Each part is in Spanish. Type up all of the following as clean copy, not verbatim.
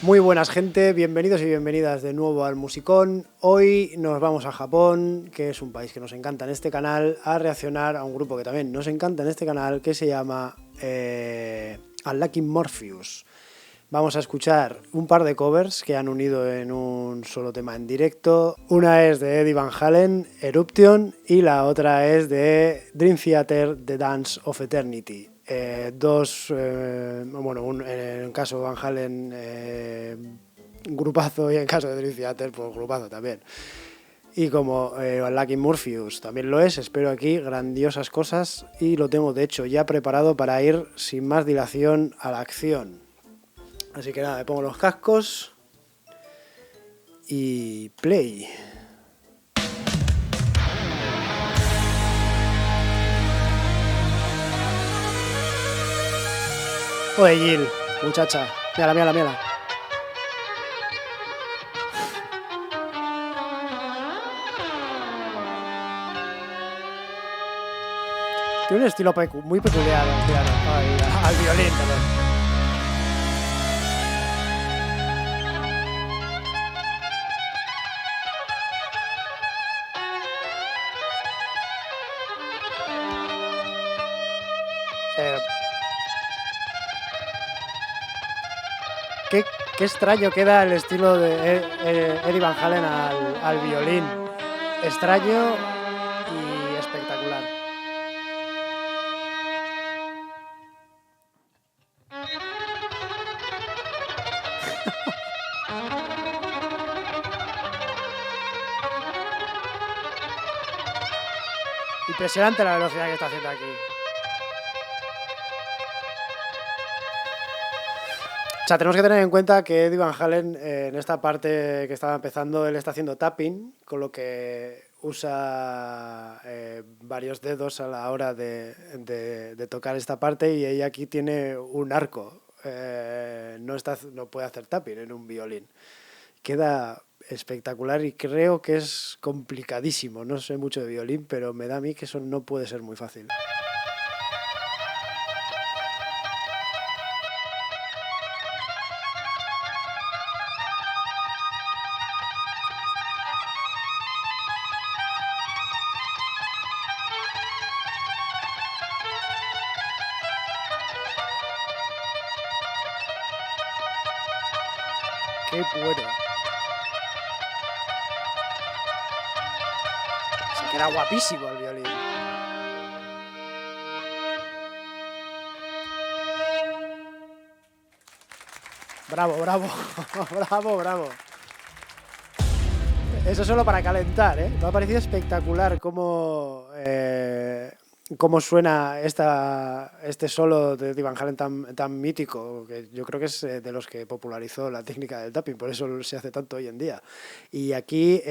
Muy buenas gente, bienvenidos y bienvenidas de nuevo al Musicón. Hoy nos vamos a Japón, que es un país que nos encanta en este canal, a reaccionar a un grupo que también nos encanta en este canal, que se llama Unlucky Morpheus. Vamos a escuchar un par de covers que han unido en un solo tema en directo. Una es de Eddie Van Halen, Eruption, y la otra es de Dream Theater, The Dance of Eternity. En el caso de Van Halen, grupazo, y en caso de Dream Theater, pues grupazo también. Y como Unlucky Morpheus también lo es, espero aquí grandiosas cosas y lo tengo de hecho ya preparado para ir sin más dilación a la acción. Así que nada, me pongo los cascos y play. Oye, Jill, muchacha, mírala. Tiene un estilo muy peculiar al piano, al violín, perdón. Qué extraño queda el estilo de Eddie Van Halen al violín. Extraño y espectacular. Impresionante la velocidad que está haciendo aquí. O sea, tenemos que tener en cuenta que Eddie Van Halen, en esta parte que estaba empezando, él está haciendo tapping, con lo que usa varios dedos a la hora de tocar esta parte, y ella aquí tiene un arco. No puede hacer tapping en un violín. Queda espectacular y creo que es complicadísimo. No sé mucho de violín, pero me da a mí que eso no puede ser muy fácil. ¡Qué bueno! Se queda guapísimo el violín. Bravo. Eso solo para calentar, ¿eh? Me ha parecido espectacular cómo suena este solo de Eddie Van Halen tan mítico, que yo creo que es de los que popularizó la técnica del tapping, por eso se hace tanto hoy en día. Y aquí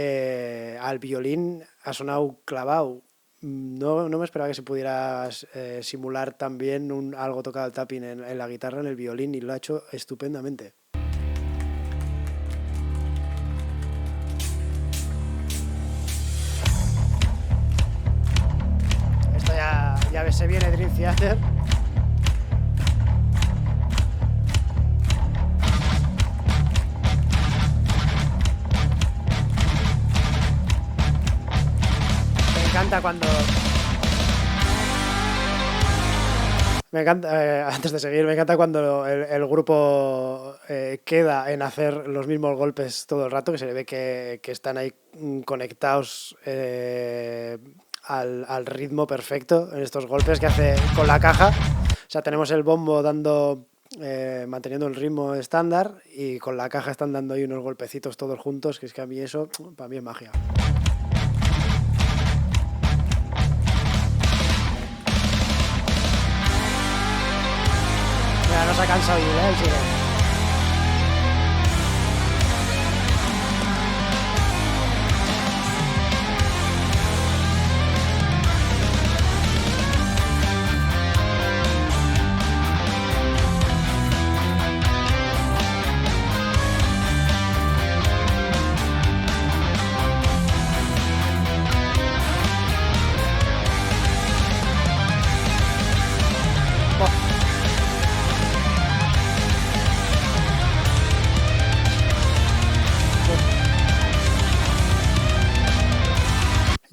al violín ha sonado clavado. No me esperaba que se pudiera simular tan bien algo tocado al tapping en la guitarra, en el violín, y lo ha hecho estupendamente. Esto ya se viene Dream Theater. Antes de seguir, me encanta cuando el grupo queda en hacer los mismos golpes todo el rato, que se le ve que están ahí conectados al ritmo perfecto en estos golpes que hace con la caja. O sea, tenemos el bombo manteniendo el ritmo estándar, y con la caja están dando ahí unos golpecitos todos juntos, que es que a mí eso, para mí es magia. Mira, no se ha cansado de ir, sigue.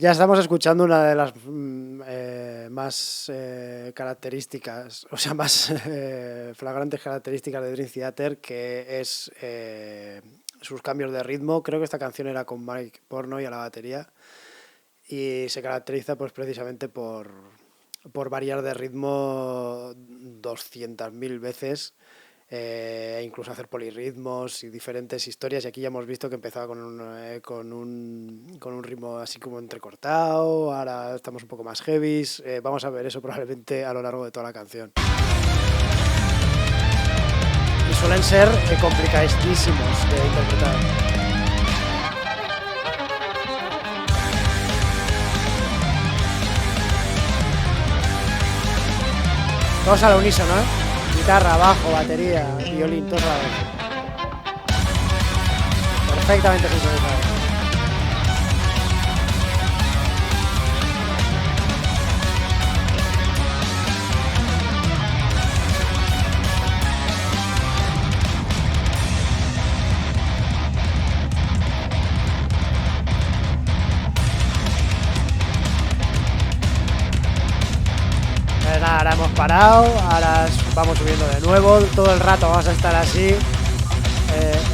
Ya estamos escuchando una de las más características, o sea, más flagrantes características de Dream Theater, que es sus cambios de ritmo. Creo que esta canción era con Mike Pornoy a la batería y se caracteriza pues precisamente por variar de ritmo 200.000 veces. Incluso hacer polirritmos y diferentes historias, y aquí ya hemos visto que empezaba con un ritmo así como entrecortado, ahora estamos un poco más heavies, vamos a ver eso probablemente a lo largo de toda la canción. Y suelen ser complicadísimos de interpretar. Todos al unísono, ¿eh? Guitarra, bajo, batería, violín, todo a la vez. Perfectamente sincronizado. Nada, ahora hemos parado, ahora vamos subiendo de nuevo, todo el rato vamos a estar así,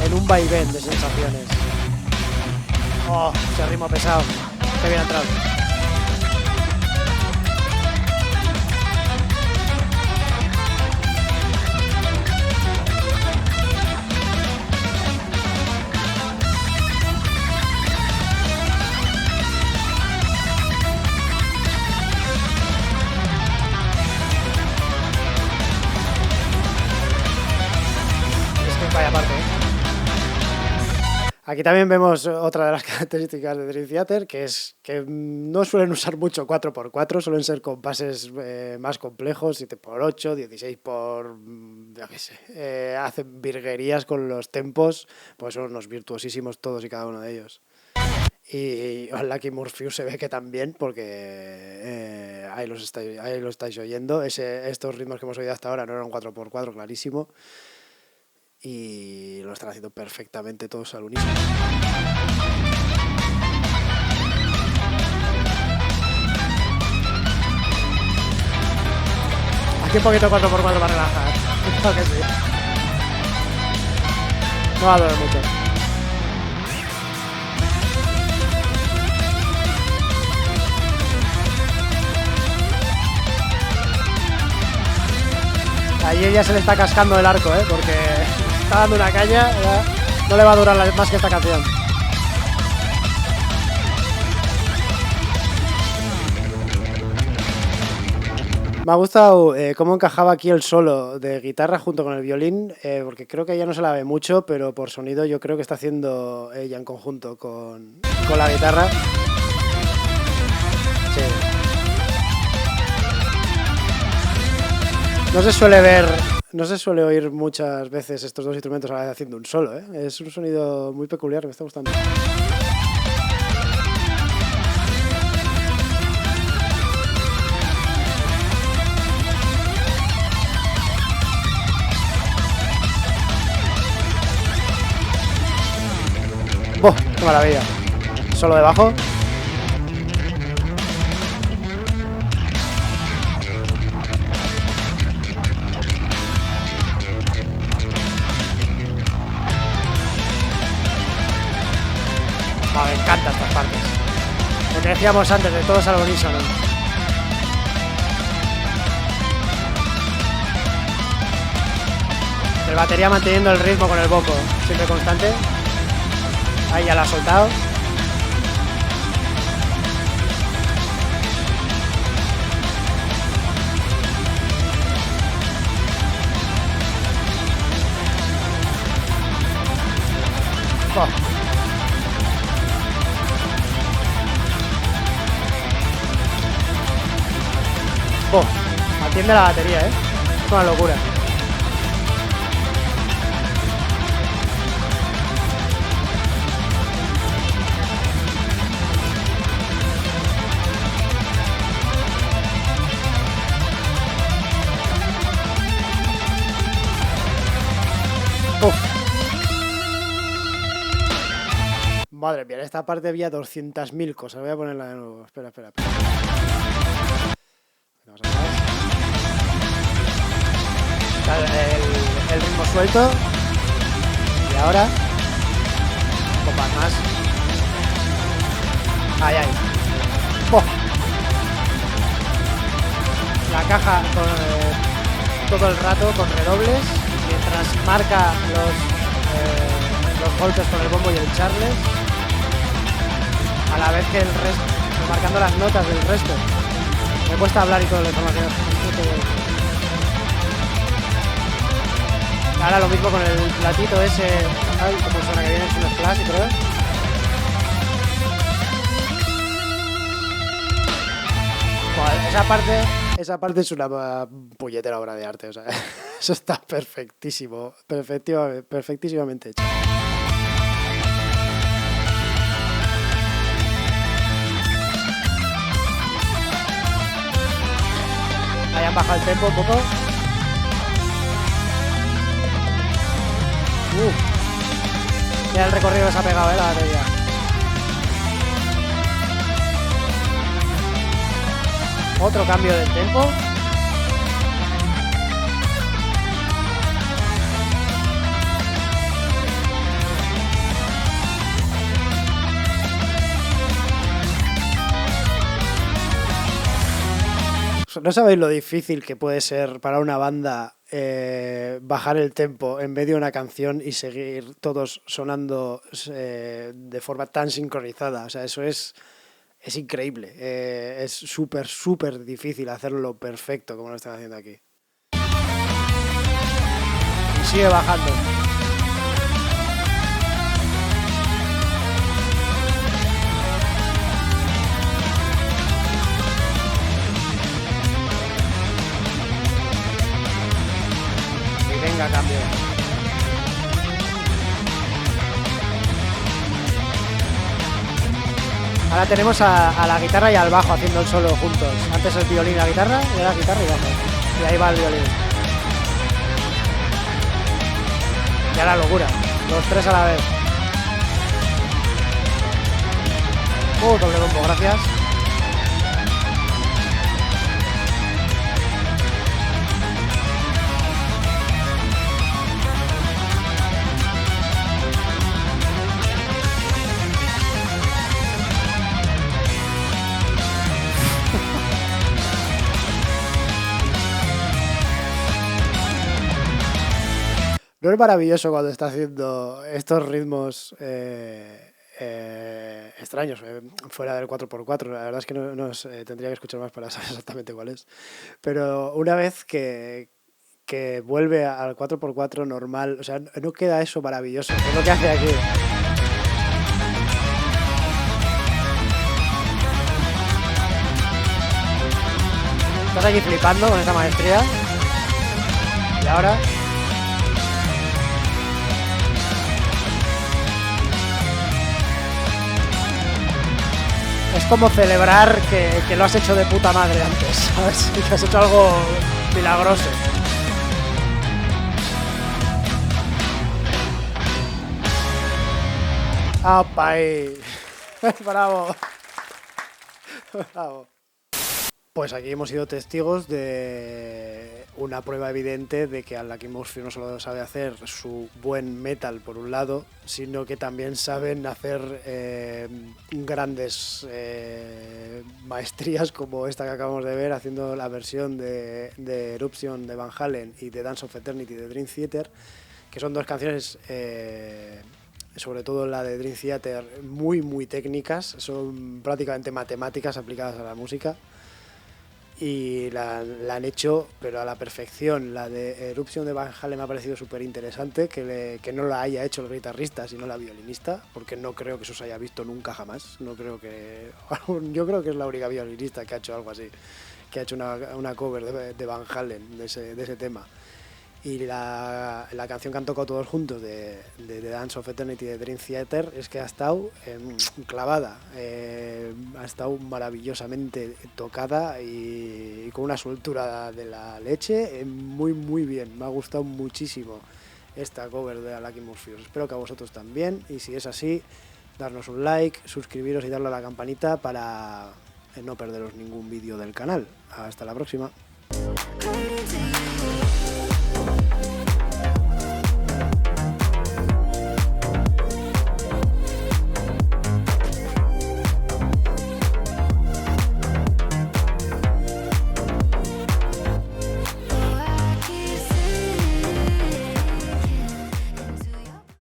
en un vaivén de sensaciones. Oh, ese ritmo pesado, qué bien ha entrado. Vaya parte, ¿eh? Aquí también vemos otra de las características de Dream Theater, que es que no suelen usar mucho 4x4, suelen ser compases más complejos, 7x8, 16 por... yo qué sé. Hacen virguerías con los tempos, pues son unos virtuosísimos todos y cada uno de ellos. Y Lucky Morpheus se ve que también, porque ahí lo estáis oyendo. Estos ritmos que hemos oído hasta ahora no eran 4x4, clarísimo. Y lo están haciendo perfectamente todos al unísono. Aquí un poquito 4x4 para relajar. Creo que sí. No va a doler mucho. Ahí ella se le está cascando el arco, porque está dando una caña, no le va a durar más que esta canción. Me ha gustado cómo encajaba aquí el solo de guitarra junto con el violín, porque creo que ella no se la ve mucho, pero por sonido yo creo que está haciendo ella en conjunto con la guitarra. Sí. No se suele oír muchas veces estos dos instrumentos a la vez haciendo un solo, ¿eh? Es un sonido muy peculiar, me está gustando. ¡Oh, qué maravilla! Solo de bajo. Me encantan estas partes. Lo que decíamos antes, de todos al unísono. El batería manteniendo el ritmo con el bombo, siempre constante. Ahí ya la ha soltado. Oh. Atiende la batería, es una locura. Madre mía, en esta parte había 200.000 cosas. Voy a ponerla de nuevo. Espera. Vamos a ver. Está el ritmo suelto. Y ahora, copas más. Ay. ¡Boh! La caja todo el rato con redobles, mientras marca los golpes con el bombo y el charles, a la vez que el resto, marcando las notas del resto. Me cuesta hablar y toda la información. Ahora lo mismo con el platito ese. Ay, como suena que viene, es un splash y todo. Esa parte es una puñetera obra de arte, o sea, eso está perfectísimo, perfectísimamente hecho. Ahí han bajado el tempo un poco. Mira el recorrido que se ha pegado, la batería. Otro cambio del tempo. No sabéis lo difícil que puede ser para una banda bajar el tempo en medio de una canción y seguir todos sonando de forma tan sincronizada. O sea, eso es increíble. Es súper difícil hacerlo perfecto como lo están haciendo aquí. Y sigue bajando. Venga, cambio. Ahora tenemos a la guitarra y al bajo haciendo el solo juntos. Antes el violín y la guitarra, y ahora la guitarra y bajo. Y ahí va el violín. Y ahora locura. Los tres a la vez. Doble combo, gracias. ¿No es maravilloso cuando está haciendo estos ritmos extraños, fuera del 4x4? La verdad es que no tendría que escuchar más para saber exactamente cuál es. Pero una vez que vuelve al 4x4 normal, o sea, no queda eso maravilloso. Es lo que hace aquí. Estás aquí flipando con esta maestría. Y ahora... Es como celebrar que lo has hecho de puta madre antes, ¿sabes? Y que has hecho algo milagroso. ¡Apa ahí! ¡Bravo! ¡Bravo! Pues aquí hemos sido testigos de una prueba evidente de que Unlucky Mouse no solo sabe hacer su buen metal por un lado, sino que también saben hacer grandes maestrías como esta que acabamos de ver, haciendo la versión de Eruption de Van Halen y de Dance of Eternity de Dream Theater, que son dos canciones... sobre todo la de Dream Theater, muy técnicas, son prácticamente matemáticas aplicadas a la música. Y la han hecho, pero a la perfección. La de Eruption de Van Halen me ha parecido súper interesante, que no la haya hecho el guitarrista, sino la violinista, porque no creo que eso se haya visto nunca jamás. Yo creo que es la única violinista que ha hecho algo así, que ha hecho una cover de Van Halen de ese tema. Y la canción que han tocado todos juntos de Dance of Eternity de Dream Theater es que ha estado clavada, ha estado maravillosamente tocada y con una soltura de la leche, muy bien. Me ha gustado muchísimo esta cover de Unlucky Mouse. Espero que a vosotros también, y si es así, darnos un like, suscribiros y darle a la campanita para no perderos ningún vídeo del canal. Hasta la próxima.